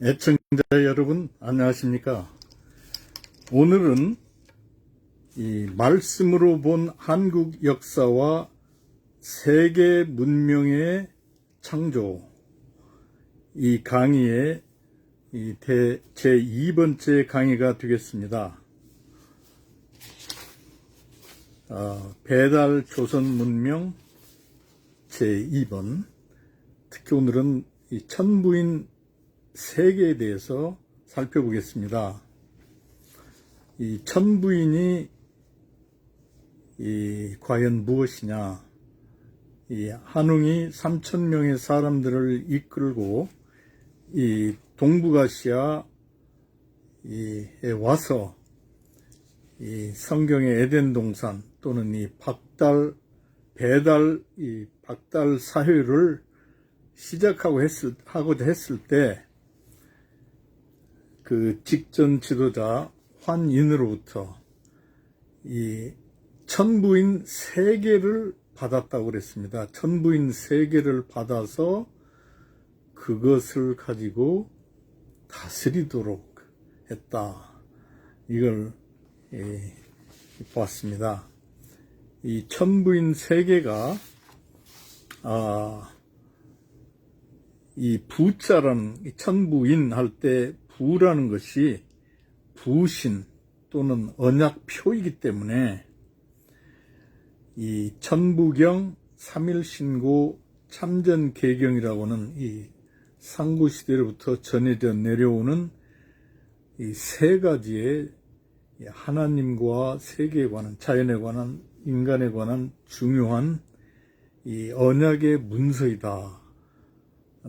애청자 여러분 안녕하십니까. 오늘은 이 말씀으로 본 한국 역사와 세계 문명의 창조 이 강의의 제2번째 강의가 되겠습니다. 배달 조선 문명 제2번, 특히 오늘은 이 천부인 세계에 대해서 살펴보겠습니다. 이 천부인이 과연 무엇이냐? 이 한웅이 3,000명의 사람들을 이끌고 이 동북아시아에 와서 이 성경의 에덴 동산 또는 이 박달 사회를 하고자 했을 때 그 직전 지도자 환인으로부터 이 천부인 세계를 받았다고 그랬습니다. 천부인 세계를 받아서 그것을 가지고 다스리도록 했다. 이걸 보았습니다. 이 천부인 세계가 이 부자라는 이 천부인 할 때 부라는 것이 부신 또는 언약표이기 때문에 이 천부경 3일신고 참전개경이라고는 이 상구시대로부터 전해져 내려오는 이 세 가지의 하나님과 세계에 관한, 자연에 관한, 인간에 관한 중요한 이 언약의 문서이다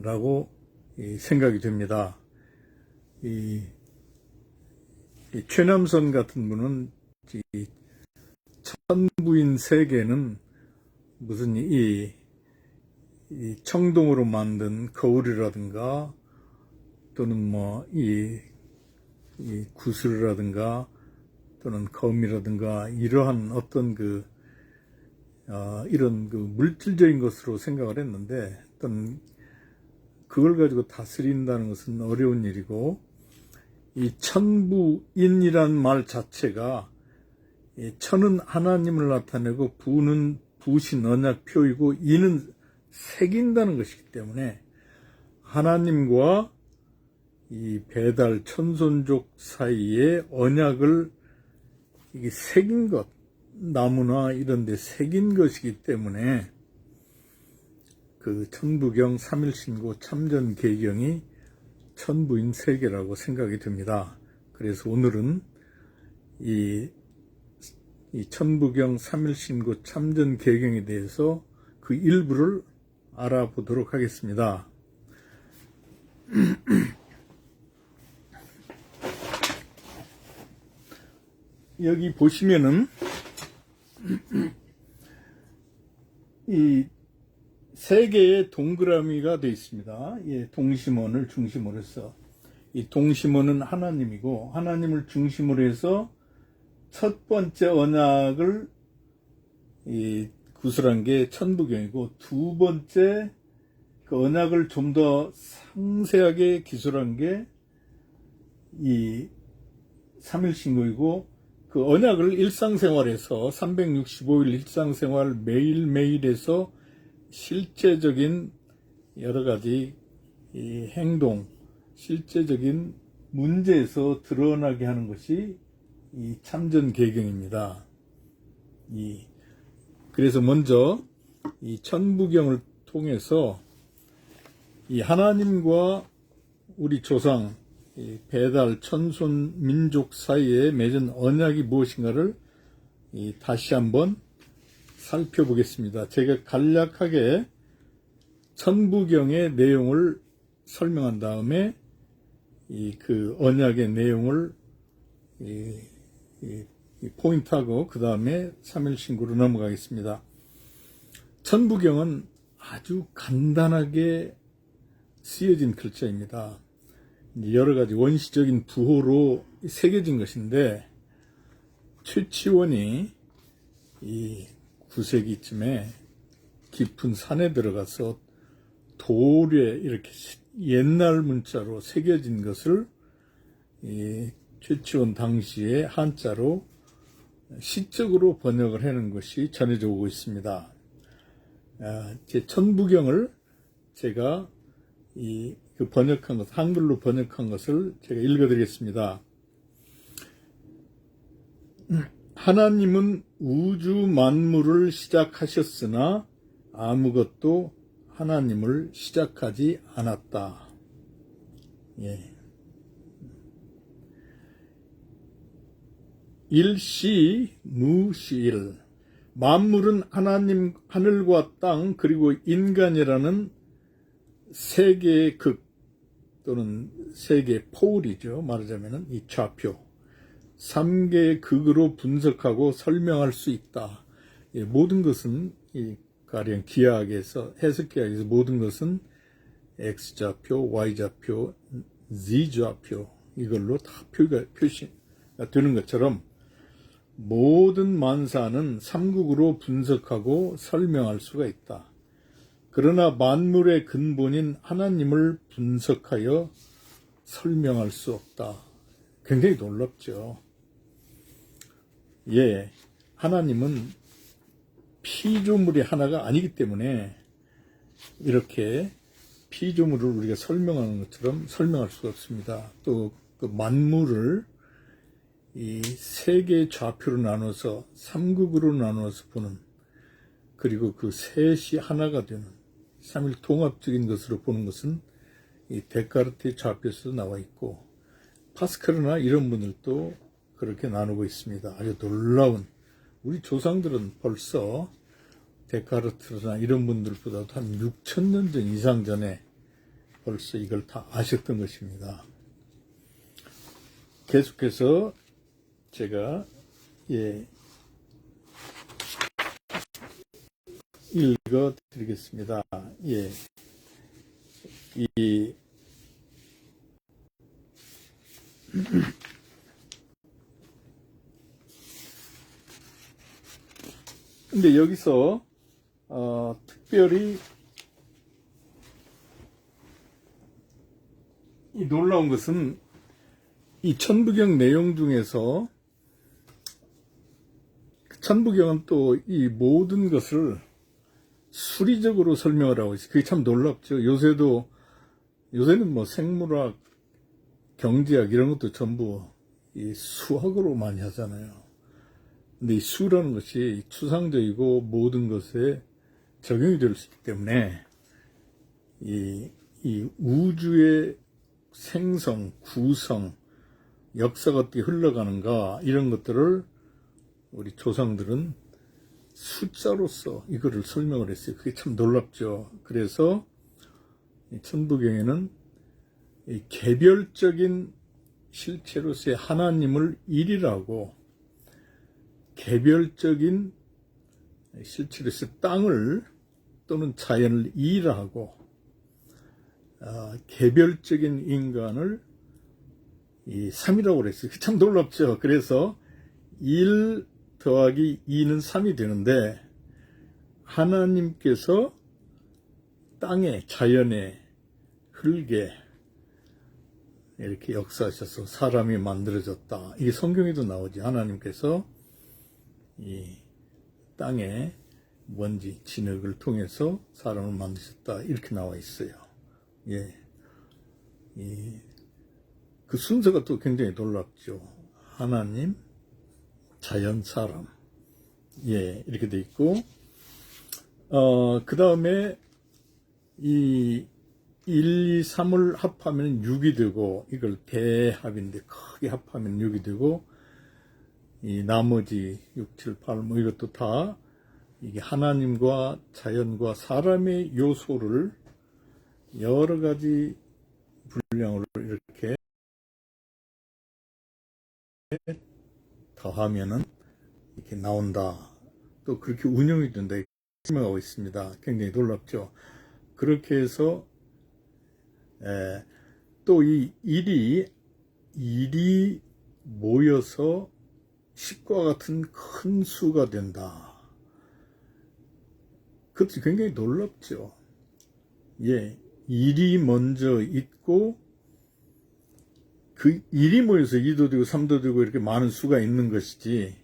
라고 생각이 됩니다. 이 최남선 같은 분은 이 천부인 세계는 무슨 이 청동으로 만든 거울이라든가 또는 뭐 이 구슬이라든가 또는 검이라든가 이러한 어떤 이런 물질적인 것으로 생각을 했는데, 어떤 그걸 가지고 다스린다는 것은 어려운 일이고, 이 천부인이란 말 자체가 천은 하나님을 나타내고 부는 부신 언약표이고 인은 새긴다는 것이기 때문에 하나님과 이 배달 천손족 사이에 언약을 이게 새긴 것, 나무나 이런 데 새긴 것이기 때문에 그 천부경 3일신고 참전개경이 천부인 세계라고 생각이 듭니다. 그래서 오늘은 이 천부경 3일신고 참전개경에 대해서 그 일부를 알아보도록 하겠습니다. 여기 보시면은 이 세 개의 동그라미가 되어 있습니다. 동심원을 중심으로 해서 이 동심원은 하나님이고, 하나님을 중심으로 해서 첫 번째 언약을 구술한 게 천부경이고, 두 번째 그 언약을 좀 더 상세하게 기술한 게 이 3일신고이고, 그 언약을 일상생활에서 365일 일상생활 매일매일에서 실제적인 여러 가지 이 행동, 실제적인 문제에서 드러나게 하는 것이 이 참전개경입니다. 그래서 먼저 이 천부경을 통해서 이 하나님과 우리 조상, 이 배달 천손 민족 사이에 맺은 언약이 무엇인가를 다시 한번 살펴보겠습니다. 제가 간략하게 천부경의 내용을 설명한 다음에 그 언약의 내용을 포인트하고 그 다음에 3일신고로 넘어가겠습니다. 천부경은 아주 간단하게 쓰여진 글자입니다. 여러 가지 원시적인 부호로 새겨진 것인데, 최치원이 이 9세기쯤에 깊은 산에 들어가서 돌에 이렇게 옛날 문자로 새겨진 것을 최치원 당시에 한자로 시적으로 번역을 해놓은 것이 전해져 오고 있습니다. 제 천부경을 제가 그 번역한 것, 한글로 번역한 것을 제가 읽어드리겠습니다. 하나님은 우주 만물을 시작하셨으나 아무것도 하나님을 시작하지 않았다. 예. 일시 무시일. 만물은 하나님, 하늘과 땅, 그리고 인간이라는 세 개의 극 또는 세 개의 포울이죠. 말하자면 이 좌표 3개의 극으로 분석하고 설명할 수 있다. 예, 모든 것은 가령 기하학에서, 해석기하학에서 모든 것은 X좌표, Y좌표, Z좌표 이걸로 다 표시가 되는 것처럼 모든 만사는 삼국으로 분석하고 설명할 수가 있다. 그러나 만물의 근본인 하나님을 분석하여 설명할 수 없다. 굉장히 놀랍죠. 예, 하나님은 피조물이 하나가 아니기 때문에 이렇게 피조물을 우리가 설명하는 것처럼 설명할 수가 없습니다. 또 그 만물을 이 세 개의 좌표로 나눠서 삼극으로 나눠서 보는, 그리고 그 셋이 하나가 되는 삼일 통합적인 것으로 보는 것은 이 데카르트의 좌표에서 나와 있고, 파스칼이나 이런 분들도 그렇게 나누고 있습니다. 아주 놀라운, 우리 조상들은 벌써 데카르트나 이런 분들보다도 한 6,000년 전 이상 전에 벌써 이걸 다 아셨던 것입니다. 계속해서 제가 읽어 드리겠습니다. 근데 여기서 특별히 이 놀라운 것은 이 천부경 내용 중에서, 천부경은 또 이 모든 것을 수리적으로 설명을 하고 있어요. 그게 참 놀랍죠. 요새는 뭐 생물학, 경제학 이런 것도 전부 이 수학으로 많이 하잖아요. 근데 이 수라는 것이 추상적이고 모든 것에 적용이 될 수 있기 때문에 이 우주의 생성, 구성, 역사가 어떻게 흘러가는가 이런 것들을 우리 조상들은 숫자로서 이거를 설명을 했어요. 그게 참 놀랍죠. 그래서 이 천부경에는 이 개별적인 실체로서의 하나님을 일이라고, 개별적인 실체로서의 땅을 또는 자연을 이라고, 개별적인 인간을 이 3이라고 그랬어요. 참 놀랍죠. 그래서 1 더하기 2는 3이 되는데, 하나님께서 땅에, 자연에, 흙에 이렇게 역사하셔서 사람이 만들어졌다. 이게 성경에도 나오지. 하나님께서 이 땅에 먼지, 진흙을 통해서 사람을 만드셨다. 이렇게 나와 있어요. 예. 그 순서가 또 굉장히 놀랍죠. 하나님, 자연, 사람. 예, 이렇게 돼 있고, 그 다음에 이 1, 2, 3을 합하면 6이 되고, 이걸 대합인데 크게 합하면 6이 되고, 이 나머지 6, 7, 8, 뭐 이것도 다 이게 하나님과 자연과 사람의 요소를 여러 가지 분량으로 이렇게 더하면은 이렇게 나온다. 또 그렇게 운영이 된다. 설명하고 있습니다. 굉장히 놀랍죠. 그렇게 해서 또 이 일이 모여서 10과 같은 큰 수가 된다. 그것도 굉장히 놀랍죠. 예, 일이 먼저 있고 그 일이 모여서 2도 되고 3도 되고 이렇게 많은 수가 있는 것이지,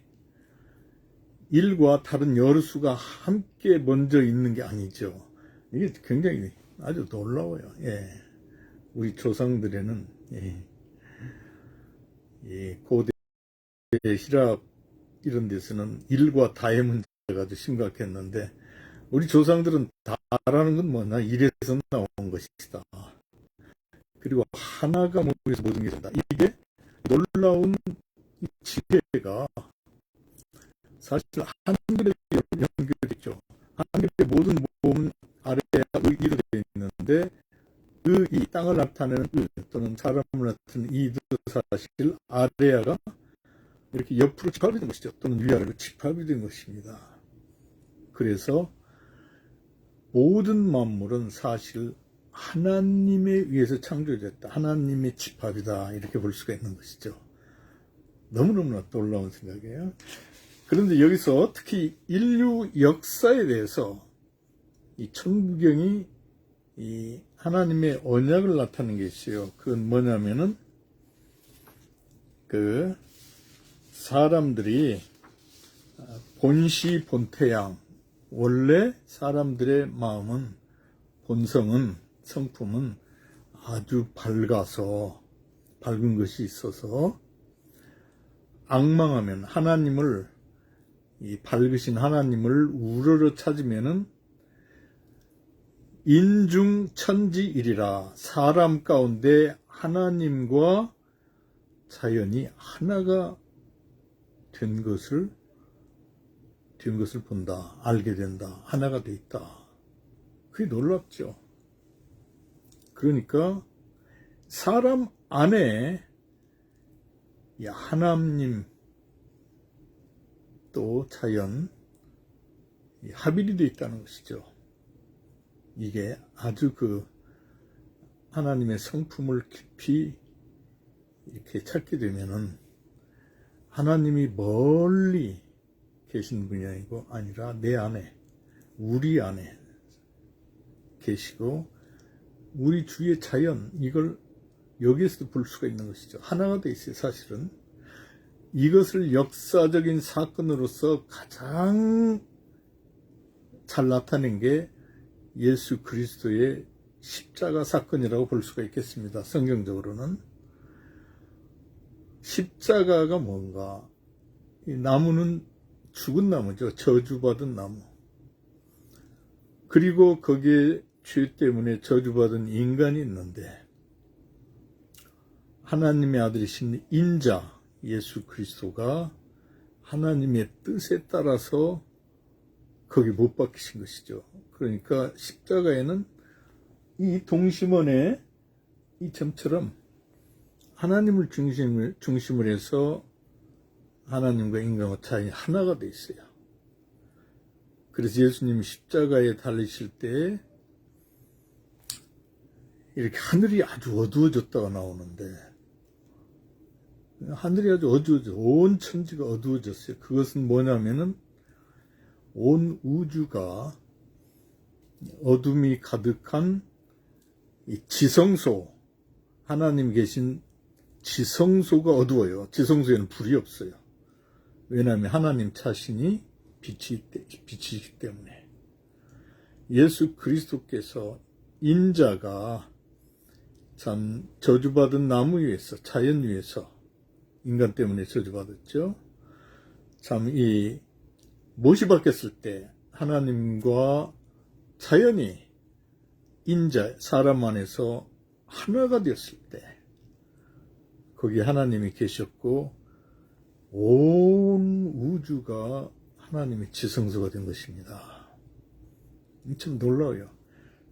일과 다른 여러 수가 함께 먼저 있는 게 아니죠. 이게 굉장히 아주 놀라워요. 예. 우리 조상들에는, 고대 히랍 이런 데서는 일과 다의 문제가 아주 심각했는데, 우리 조상들은 다라는 건 뭐냐? 일에서 나온 것이다. 그리고 하나가 모여서 모든 게 된다. 이게 놀라운 지혜가 사실 한글에 연결있죠. 한글의 모든 모음은 아래에 의로 되어 있는데, 이 땅을 나타내는 또는 사람을 나타내는 이도 사실 아래야가 이렇게 옆으로 집합이 된 것이죠. 또는 위아래로 집합이 된 것입니다. 그래서 모든 만물은 사실 하나님에 의해서 창조됐다. 하나님의 집합이다. 이렇게 볼 수가 있는 것이죠. 너무너무나 놀라운 생각이에요. 그런데 여기서 특히 인류 역사에 대해서 이 천부경이 이 하나님의 언약을 나타내는 게 있어요. 그건 뭐냐면은 그 사람들이 본시 본태양, 원래 사람들의 마음은, 본성은, 성품은 아주 밝아서, 밝은 것이 있어서 악망하면 하나님을, 이 밝으신 하나님을 우러러 찾으면은 인중천지일이라, 사람 가운데 하나님과 자연이 하나가 된 것을 본다. 알게 된다. 하나가 돼 있다. 그게 놀랍죠. 그러니까 사람 안에 하나님 또 자연 합일이 되어 있다는 것이죠. 이게 아주 그 하나님의 성품을 깊이 이렇게 찾게 되면은 하나님이 멀리 계신 분이 아니라 내 안에, 우리 안에 계시고, 우리 주위의 자연, 이걸 여기에서도 볼 수가 있는 것이죠. 하나가 돼 있어요, 사실은. 이것을 역사적인 사건으로서 가장 잘 나타낸 게 예수 그리스도의 십자가 사건이라고 볼 수가 있겠습니다. 성경적으로는. 십자가가 뭔가, 이 나무는 죽은 나무죠. 저주받은 나무. 그리고 거기에 죄 때문에 저주받은 인간이 있는데, 하나님의 아들이신 인자 예수 그리스도가 하나님의 뜻에 따라서 거기 못 박히신 것이죠. 그러니까 십자가에는 이 동심원의 이 점처럼 하나님을 중심으로 해서 하나님과 인간과 자연이 하나가 되어 있어요. 그래서 예수님이 십자가에 달리실 때 이렇게 하늘이 아주 어두워졌다가 나오는데, 하늘이 아주 어두워져, 온 천지가 어두워졌어요. 그것은 뭐냐면은 온 우주가 어둠이 가득한 이 지성소, 하나님 계신 지성소가 어두워요. 지성소에는 불이 없어요. 왜냐하면 하나님 자신이 빛이기 때문에. 예수 그리스도께서 인자가 참 저주받은 나무 위에서, 자연 위에서, 인간 때문에 저주받았죠. 참 이 못이 박혔을 때 하나님과 자연이 인자, 사람 안에서 하나가 되었을 때 거기에 하나님이 계셨고 온 우주가 하나님의 지성소가 된 것입니다. 참 놀라워요.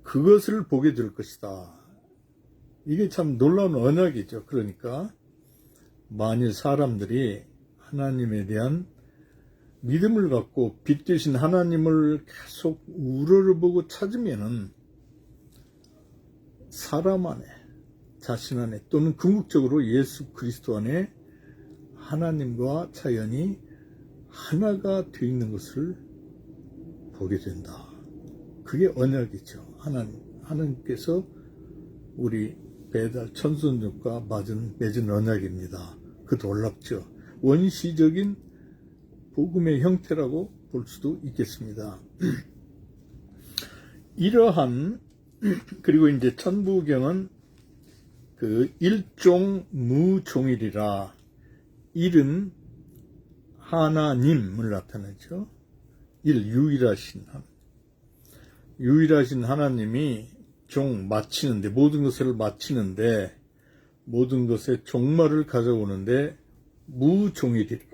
그것을 보게 될 것이다. 이게 참 놀라운 언약이죠. 그러니까 만일 사람들이 하나님에 대한 믿음을 갖고 빛 되신 하나님을 계속 우러러보고 찾으면은 사람 안에, 자신 안에, 또는 궁극적으로 예수 그리스도 안에 하나님과 자연이 하나가 되어 있는 것을 보게 된다. 그게 언약이죠. 하나님께서 우리 배달 천손족과 맺은 언약입니다. 그 놀랍죠. 원시적인 복음의 형태라고 볼 수도 있겠습니다. 이러한 그리고 이제 천부경은 그 일종 무종일이라 일은 하나님을 나타내죠. 유일하신 하나님이 마치는데 모든 것을 마치는데 모든 것의 종말을 가져오는데 무종일이라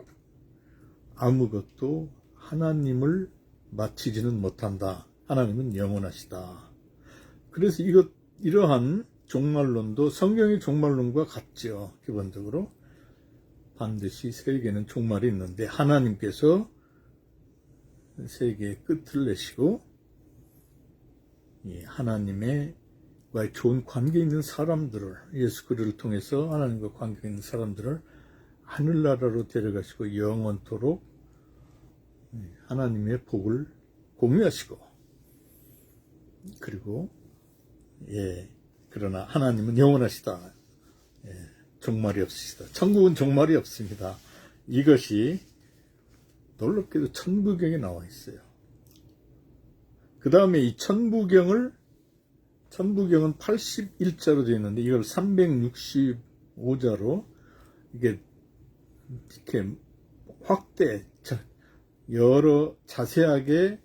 아무것도 하나님을 마치지는 못한다. 하나님은 영원하시다. 그래서 이러한 종말론도 성경의 종말론과 같죠. 기본적으로 반드시 세계는 종말이 있는데 하나님께서 세계의 끝을 내시고 하나님과의 좋은 관계 있는 사람들을 예수 그리스도를 통해서 하나님과 관계 있는 사람들을 하늘나라로 데려가시고 영원토록 하나님의 복을 공유하시고 그리고 그러나 하나님은 영원하시다. 종말이 없으시다. 천국은 종말이 없습니다. 이것이 놀랍게도 천부경에 나와 있어요. 그 다음에 이 천부경은 81자로 되어 있는데 이걸 365자로 이게 이렇게 여러 자세하게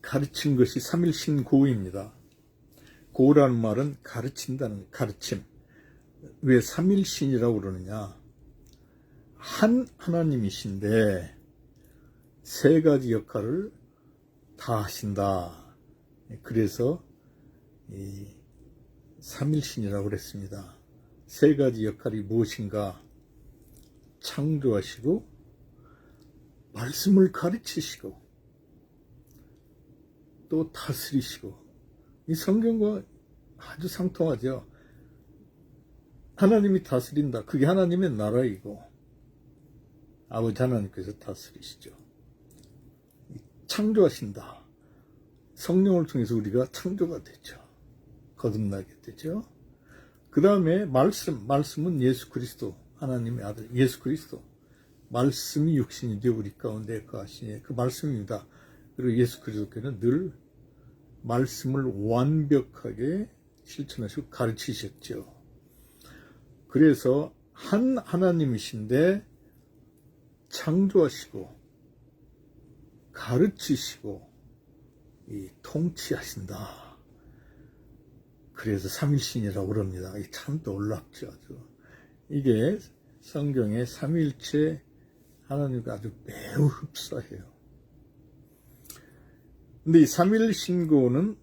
가르친 것이 삼일신고입니다. 고라는 말은 가르친다는 가르침. 왜 삼일신이라고 그러느냐? 한 하나님이신데 세 가지 역할을 다 하신다. 그래서 이 삼일신이라고 그랬습니다. 세 가지 역할이 무엇인가? 창조하시고 말씀을 가르치시고 또 다스리시고 이 성경과 아주 상통하죠. 하나님이 다스린다. 그게 하나님의 나라이고 아버지 하나님께서 다스리시죠. 창조하신다. 성령을 통해서 우리가 창조가 되죠. 거듭나게 되죠. 그 다음에 말씀은 예수 그리스도 하나님의 아들 예수 그리스도 말씀이 육신이 되어 우리 가운데 거하시니 그 말씀입니다. 그리고 예수 그리스도께는 늘 말씀을 완벽하게 실천하시고 가르치셨죠. 그래서 한 하나님이신데 창조하시고 가르치시고 통치하신다. 그래서 삼일신이라고 그럽니다. 참 놀랍죠. 아주. 이게 성경의 삼일체 하나님과 아주 매우 흡사해요. 근데 이 삼일신고는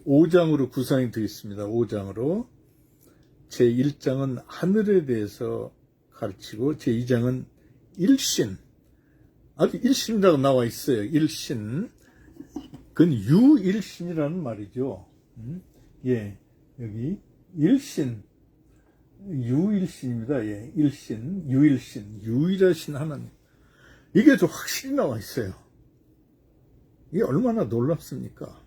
5장으로 구성이 되어 있습니다. 5장으로. 제1장은 하늘에 대해서 가르치고 제2장은 일신. 아주 일신이라고 나와 있어요. 일신. 그건 유일신이라는 말이죠. 여기 일신. 유일신입니다. 일신, 유일신, 유일하신 하나님. 이게 좀 확실히 나와 있어요. 이게 얼마나 놀랍습니까?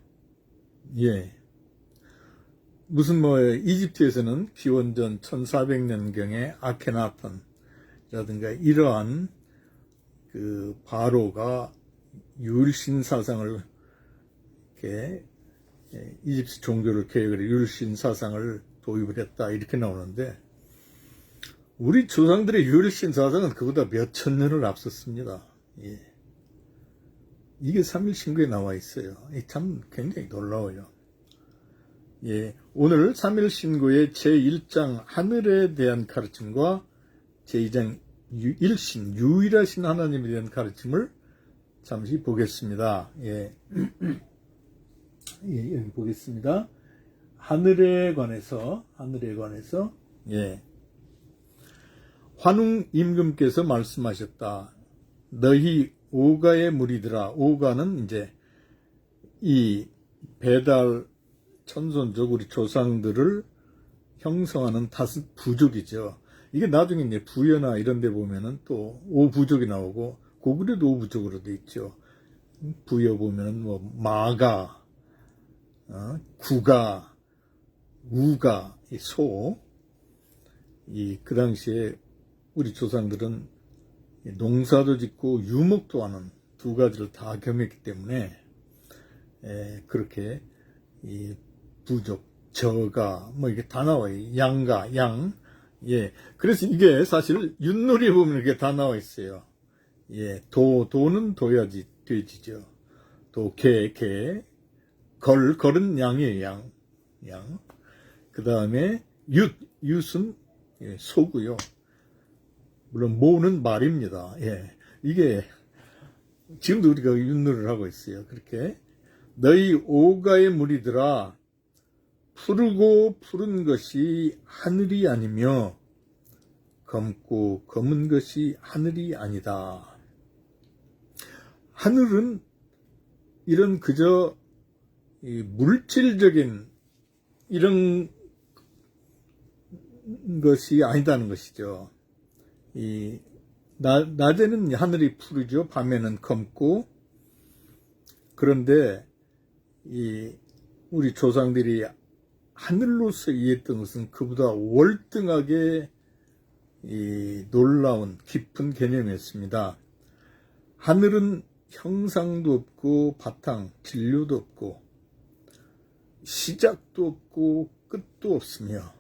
무슨 이집트에서는 기원전 1400년경에 아케나톤이라든가 이러한 그 바로가 유일신 사상을 이렇게 이집트 종교를 개혁을 유일신 사상을 도입을 했다 이렇게 나오는데 우리 조상들의 유일신 사상은 그보다 몇천 년을 앞섰습니다. 이게 삼일신고에 나와 있어요. 참 굉장히 놀라워요. 오늘 삼일신고의 제1장 하늘에 대한 가르침과 제2장 일신, 유일하신 하나님에 대한 가르침을 잠시 보겠습니다. 여기 보겠습니다. 하늘에 관해서 환웅 임금께서 말씀하셨다. 너희 오가의 무리들아. 오가는 이제 이 배달 천손족 우리 조상들을 형성하는 다섯 부족이죠. 이게 나중에 이제 부여나 이런 데 보면은 또 오부족이 나오고 고구려도 오부족으로 돼 있죠. 부여 보면은 마가, 구가, 우가, 이 소, 그 당시에 우리 조상들은 농사도 짓고 유목도 하는 두 가지를 다 겸했기 때문에 그렇게 이 부족, 저가 뭐 이게 다 나와요. 양가, 양. 예. 그래서 이게 사실 윷놀이에 보면 이렇게 다 나와 있어요. 예. 도는 도야지, 돼지죠. 개, 걸은 양이에요, 양. 그 다음에 윷은 소고요. 물론 모는 말입니다. 예. 이게 지금도 우리가 윷놀이를 하고 있어요. 그렇게 너희 오가의 무리들아 푸르고 푸른 것이 하늘이 아니며 검고 검은 것이 하늘이 아니다. 하늘은 이런 그저 물질적인 이런 것이 아니다는 것이죠. 낮에는 하늘이 푸르죠. 밤에는 검고. 그런데 우리 조상들이 하늘로서 이해했던 것은 그보다 월등하게 놀라운 깊은 개념이었습니다. 하늘은 형상도 없고 바탕, 진료도 없고 시작도 없고 끝도 없으며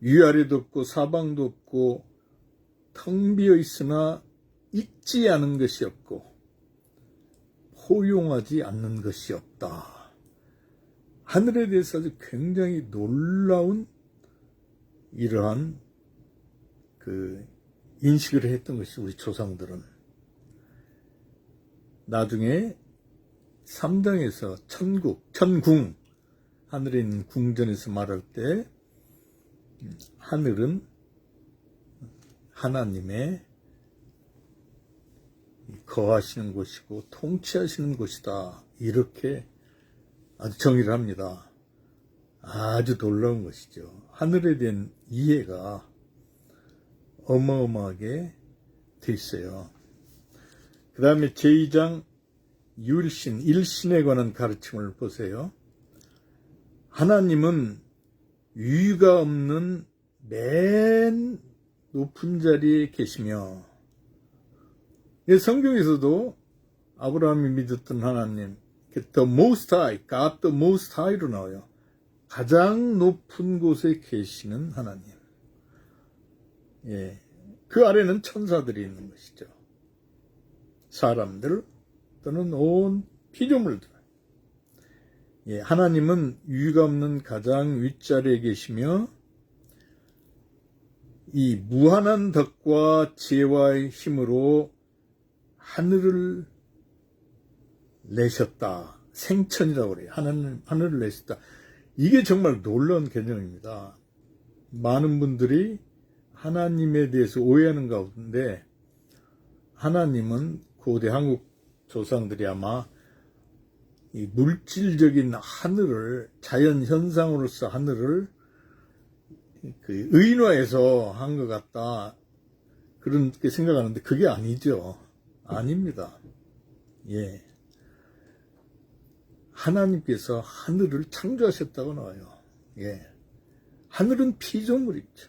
위아래도 없고 사방도 없고 텅 비어 있으나 있지 않은 것이 없고 포용하지 않는 것이 없다. 하늘에 대해서 아주 굉장히 놀라운 이러한 인식을 했던 것이 우리 조상들은. 나중에 3장에서 천궁, 하늘에 있는 궁전에서 말할 때 하늘은 하나님의 거하시는 곳이고 통치하시는 곳이다. 이렇게 아주 정의를 합니다. 아주 놀라운 것이죠. 하늘에 대한 이해가 어마어마하게 돼 있어요. 그 다음에 제2장 유일신, 일신에 관한 가르침을 보세요. 하나님은 위가 없는 맨 높은 자리에 계시며, 성경에서도 아브라함이 믿었던 하나님, The Most High, God the Most High로 나와요. 가장 높은 곳에 계시는 하나님. 예, 그 아래는 천사들이 있는 것이죠. 사람들 또는 온 피조물들. 예, 하나님은 위가 없는 가장 윗자리에 계시며 이 무한한 덕과 지혜와의 힘으로 하늘을 내셨다. 생천이라고 그래요. 하늘을 내셨다. 이게 정말 놀라운 개념입니다. 많은 분들이 하나님에 대해서 오해하는 가운데 하나님은 고대 한국 조상들이 아마 이 물질적인 하늘을, 자연 현상으로서 하늘을 의인화해서 한 것 같다. 그렇게 생각하는데 그게 아니죠. 아닙니다. 예. 하나님께서 하늘을 창조하셨다고 나와요. 예. 하늘은 피조물이죠.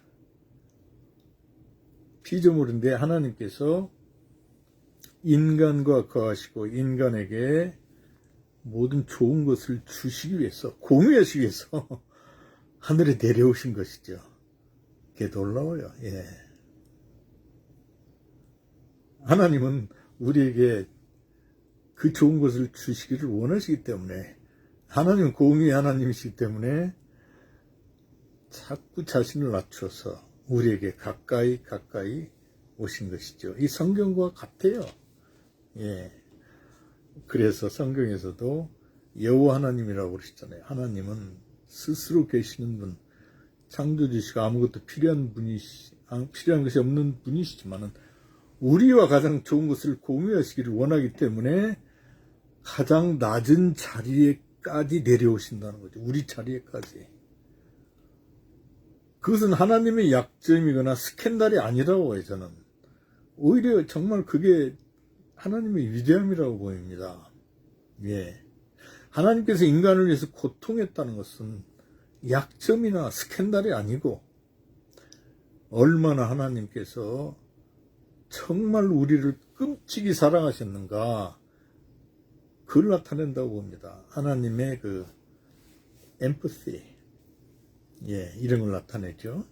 피조물인데 하나님께서 인간과 거하시고 인간에게 모든 좋은 것을 주시기 위해서, 공유하시기 위해서 하늘에 내려오신 것이죠. 그게 놀라워요. 예. 하나님은 우리에게 그 좋은 것을 주시기를 원하시기 때문에, 하나님은 공유의 하나님이시기 때문에 자꾸 자신을 낮춰서 우리에게 가까이 오신 것이죠. 이 성경과 같아요. 예. 그래서 성경에서도 여호와 하나님이라고 그러시잖아요. 하나님은 스스로 계시는 분, 창조주시고 아무것도 필요한 것이 없는 분이시지만은 우리와 가장 좋은 것을 공유하시기를 원하기 때문에 가장 낮은 자리에까지 내려오신다는 거죠. 우리 자리에까지. 그것은 하나님의 약점이거나 스캔들이 아니라고 해요, 저는. 오히려 정말 그게 하나님의 위대함이라고 보입니다. 예. 하나님께서 인간을 위해서 고통했다는 것은 약점이나 스캔들이 아니고 얼마나 하나님께서 정말 우리를 끔찍이 사랑하셨는가, 그걸 나타낸다고 봅니다. 하나님의 그 엠퍼시, 이런 걸 나타내죠.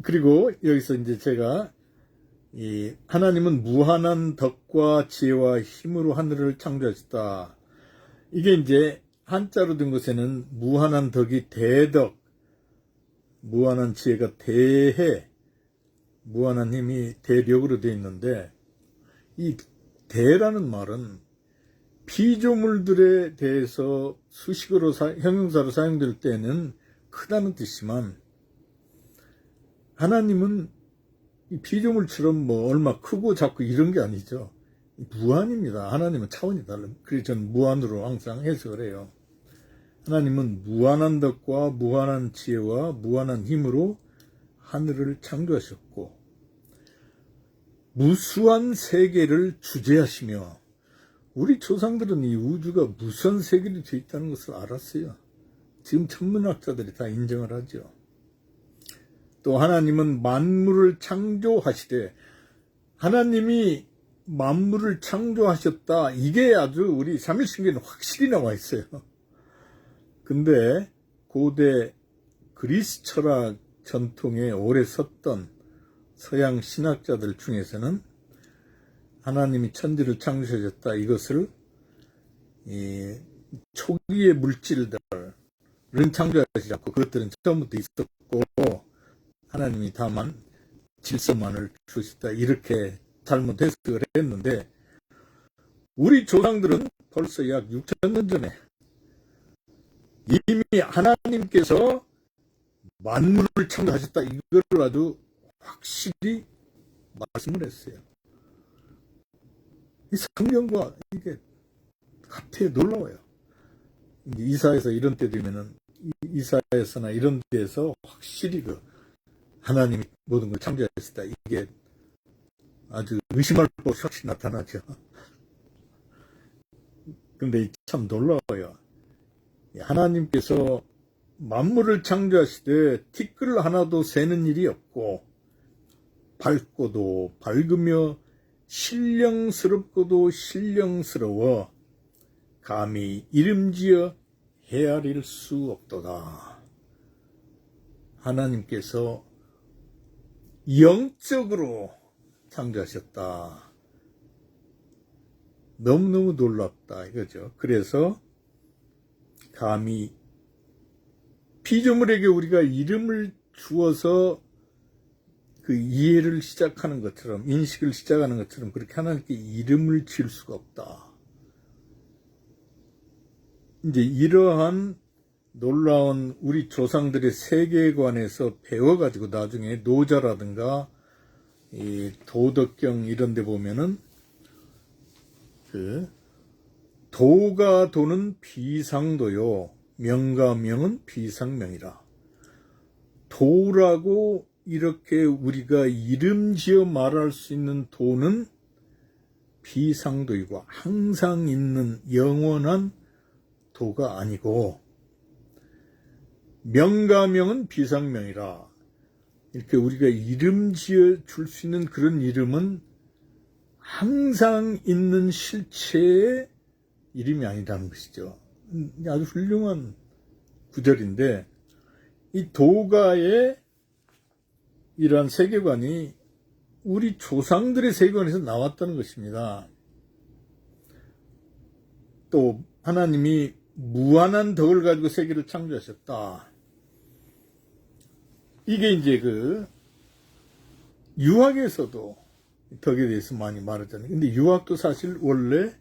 그리고 여기서 이제 제가 하나님은 무한한 덕과 지혜와 힘으로 하늘을 창조하셨다. 이게 이제 한자로 된 것에는 무한한 덕이 대덕, 무한한 지혜가 대해, 무한한 힘이 대력으로 되어 있는데, 이 대라는 말은 피조물들에 대해서 수식어로 형용사로 사용될 때는 크다는 뜻이지만, 하나님은 이 피조물처럼 뭐 얼마 크고 작고 이런 게 아니죠. 무한입니다. 하나님은 차원이 달라요. 그래서 저는 무한으로 항상 해석을 해요. 하나님은 무한한 덕과 무한한 지혜와 무한한 힘으로 하늘을 창조하셨고, 무수한 세계를 주재하시며, 우리 조상들은 이 우주가 무수한 세계로 되어 있다는 것을 알았어요. 지금 천문학자들이 다 인정을 하죠. 또 하나님은 만물을 창조하시되, 하나님이 만물을 창조하셨다, 이게 아주 우리 삼일신경에는 확실히 나와 있어요. 근데 고대 그리스 철학 전통에 오래 섰던 서양 신학자들 중에서는 하나님이 천지를 창조하셨다, 이것을 초기의 물질들은 창조하시지 않고 그것들은 처음부터 있었고 하나님이 다만 질서만을 주셨다, 이렇게 잘못 해석을 했는데, 우리 조상들은 벌써 약 6,000년 전에 이미 하나님께서 만물을 창조하셨다, 이걸 아주 확실히 말씀을 했어요. 이 성경과 이게 같아 놀라워요. 이사에서 이런 때 되면은, 이사에서나 이런 데에서 확실히 하나님이 모든 걸 창조하셨다, 이게 아주 의심할 것 없이 확실히 나타나죠. 근데 참 놀라워요. 하나님께서 만물을 창조하시되 티끌 하나도 새는 일이 없고, 밝고도 밝으며 신령스럽고도 신령스러워 감히 이름지어 헤아릴 수 없도다. 하나님께서 영적으로 창조하셨다. 너무너무 놀랍다, 이거죠. 그래서 감히 피조물에게 우리가 이름을 주어서 그 이해를 시작하는 것처럼, 인식을 시작하는 것처럼 그렇게 하나님께 이름을 지을 수가 없다. 이제 이러한 놀라운 우리 조상들의 세계관에서 배워가지고 나중에 노자라든가 이 도덕경 이런 데 보면은 도가 도는 비상도요, 명과 명은 비상명이라. 도라고 이렇게 우리가 이름 지어 말할 수 있는 도는 비상도이고 항상 있는 영원한 도가 아니고, 명과 명은 비상명이라. 이렇게 우리가 이름 지어 줄 수 있는 그런 이름은 항상 있는 실체의 이름이 아니라는 것이죠. 아주 훌륭한 구절인데, 이 도가의 이러한 세계관이 우리 조상들의 세계관에서 나왔다는 것입니다. 또 하나님이 무한한 덕을 가지고 세계를 창조하셨다. 이게 이제 유학에서도 덕에 대해서 많이 말하잖아요. 근데 유학도 사실 원래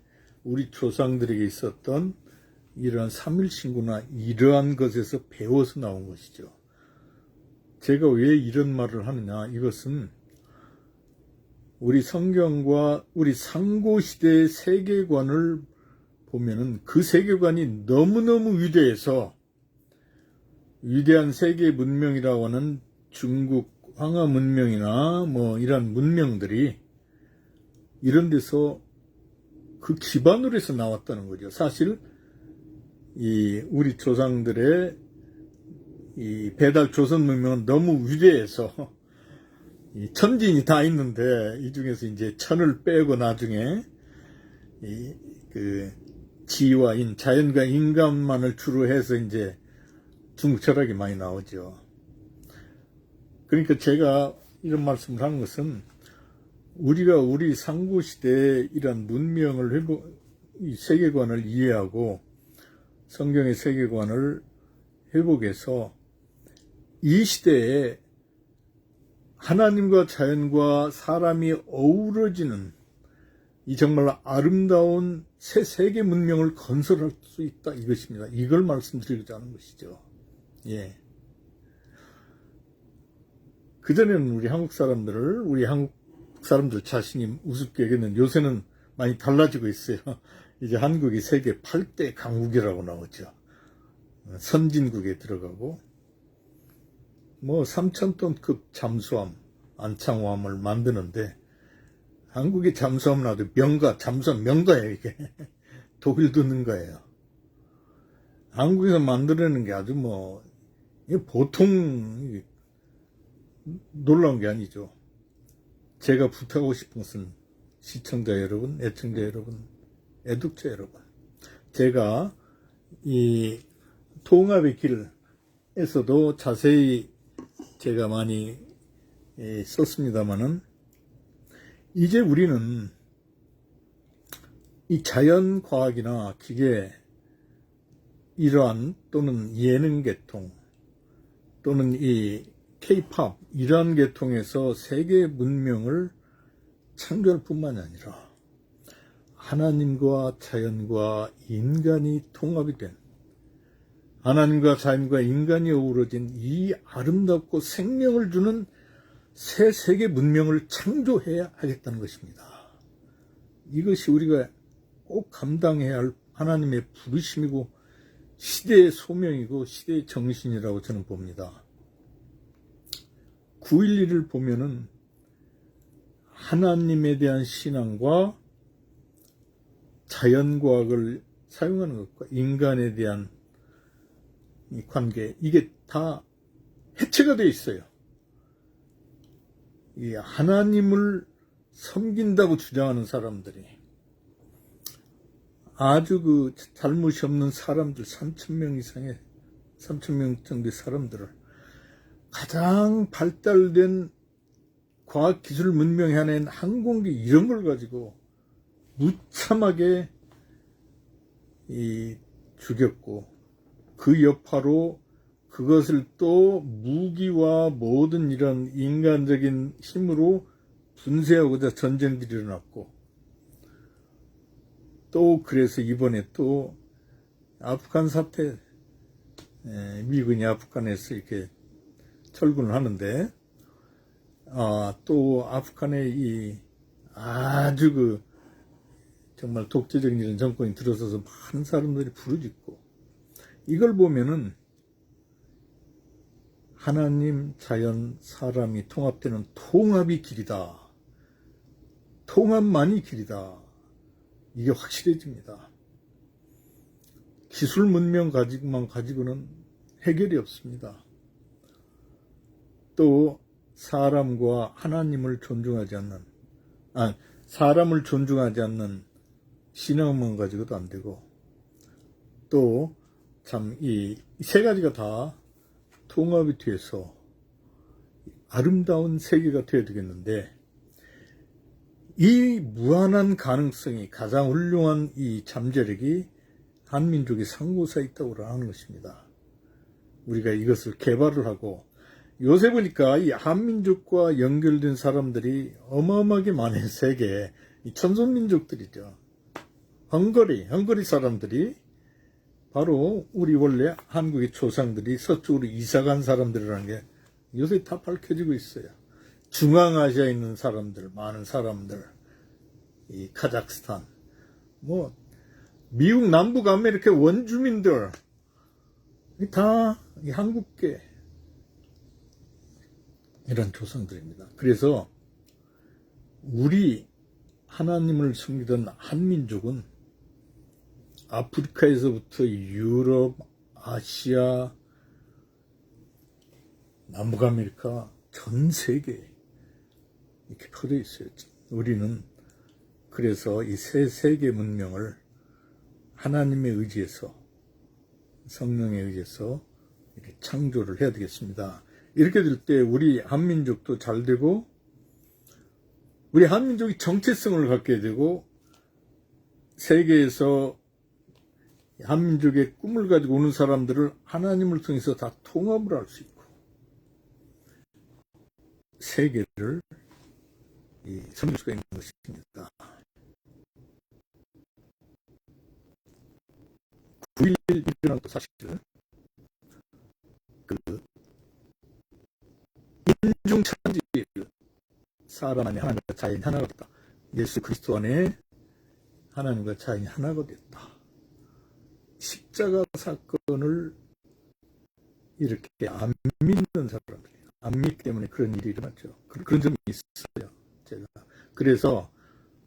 우리 조상들에게 있었던 이러한 삼일신구나 이러한 것에서 배워서 나온 것이죠. 제가 왜 이런 말을 하느냐, 이것은 우리 성경과 우리 상고시대의 세계관을 보면은 그 세계관이 너무너무 위대해서, 위대한 세계 문명이라고 하는 중국 황하 문명이나 뭐 이런 문명들이 이런 데서 그 기반으로 해서 나왔다는 거죠. 사실 이 우리 조상들의 이 배달 조선 문명은 너무 위대해서 이 천진이 다 있는데 이 중에서 이제 천을 빼고 나중에 이 그 지와 인, 자연과 인간만을 주로 해서 이제 중국 철학이 많이 나오죠. 그러니까 제가 이런 말씀을 하는 것은 우리가 우리 상고시대의 이런 문명을 이 세계관을 이해하고 성경의 세계관을 회복해서 이 시대에 하나님과 자연과 사람이 어우러지는 이 정말 아름다운 새 세계 문명을 건설할 수 있다 이것입니다. 이걸 말씀드리고자 하는 것이죠. 예. 그전에는 우리 한국 사람들 자신이 우습게 여겼는데 요새는 많이 달라지고 있어요. 이제 한국이 세계 8대 강국이라고 나오죠. 선진국에 들어가고 뭐 3,000톤급 잠수함, 안창호함을 만드는데 한국의 잠수함 나도 잠수함 명가예요 이게. 독일도 는 거예요. 한국에서 만들어내는 게 아주 뭐 보통 놀라운 게 아니죠. 제가 부탁하고 싶은 것은 시청자 여러분, 애청자 여러분, 애독자 여러분, 제가 이 통합의 길에서도 자세히 제가 많이 썼습니다마는 이제 우리는 이 자연과학이나 기계 이러한 또는 예능 계통 또는 이 K-팝 이러한 계통에서 세계 문명을 창조할 뿐만이 아니라 하나님과 자연과 인간이 통합이 된 하나님과 자연과 인간이 어우러진 이 아름답고 생명을 주는 새 세계 문명을 창조해야 하겠다는 것입니다. 이것이 우리가 꼭 감당해야 할 하나님의 부르심이고 시대의 소명이고 시대의 정신이라고 저는 봅니다. 9.11을 보면은 하나님에 대한 신앙과 자연과학을 사용하는 것과 인간에 대한 이 관계, 이게 다 해체가 되어 있어요. 이 하나님을 섬긴다고 주장하는 사람들이 아주 그 잘못이 없는 사람들 3,000명 정도의 사람들을 가장 발달된 과학기술 문명에 한해인 항공기 이런 걸 가지고 무참하게 죽였고 그 여파로 그것을 또 무기와 모든 이런 인간적인 힘으로 분쇄하고자 전쟁들이 일어났고 또 그래서 이번에 또 아프간 사태 미군이 아프간에서 이렇게 철군을 하는데 또 아프간에 이 아주 그 정말 독재적인 이런 정권이 들어서서 많은 사람들이 부르짖고 이걸 보면은 하나님, 자연, 사람이 통합되는 통합이 길이다. 통합만이 길이다. 이게 확실해집니다. 기술 문명 가지고는 해결이 없습니다. 또 사람과 하나님을 존중하지 않는 사람을 존중하지 않는 신앙만 가지고도 안 되고 또 참 이 세 가지가 다 통합이 돼서 아름다운 세계가 되어야 되겠는데 이 무한한 가능성이 가장 훌륭한 이 잠재력이 한민족의 상고사에 있다고 하는 것입니다. 우리가 이것을 개발을 하고 요새 보니까 이 한민족과 연결된 사람들이 어마어마하게 많은 세계에 이 천손민족들이죠. 헝거리 사람들이 바로 우리 원래 한국의 조상들이 서쪽으로 이사간 사람들이라는 게 요새 다 밝혀지고 있어요. 중앙아시아에 있는 사람들, 많은 사람들, 이 카자흐스탄, 뭐 미국 남북 아메리카 원주민들 다 이 한국계 이런 조상들입니다. 그래서 우리 하나님을 섬기던 한민족은 아프리카에서부터 유럽, 아시아, 남북아메리카 전 세계에 이렇게 퍼져 있어요. 우리는 그래서 이 새 세계 문명을 하나님의 의지에서, 성령에 의해서 이렇게 창조를 해야 되겠습니다. 이렇게 될 때 우리 한민족도 잘 되고, 우리 한민족이 정체성을 갖게 되고, 세계에서 한민족의 꿈을 가지고 오는 사람들을 하나님을 통해서 다 통합을 할 수 있고, 세계를 섬길 수가 있는 것입니다. 9.11 일어난 것도 사실은 인중천지일, 사람 안에 하나님과 자연이 하나가 됐다. 예수 그리스도 안에 하나님과 자연이 하나가 됐다. 십자가 사건을 이렇게 안 믿는 사람들이, 안 믿기 때문에 그런 일이 일어났죠. 그런 점이 있어요. 제가 그래서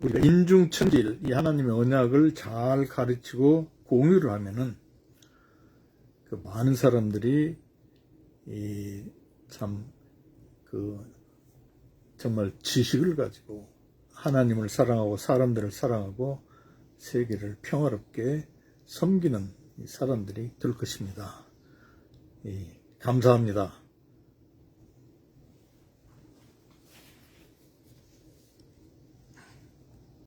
우리가 인중천지일, 이 하나님의 언약을 잘 가르치고 공유를 하면은 그 많은 사람들이 정말 지식을 가지고 하나님을 사랑하고 사람들을 사랑하고 세계를 평화롭게 섬기는 사람들이 될 것입니다. 감사합니다.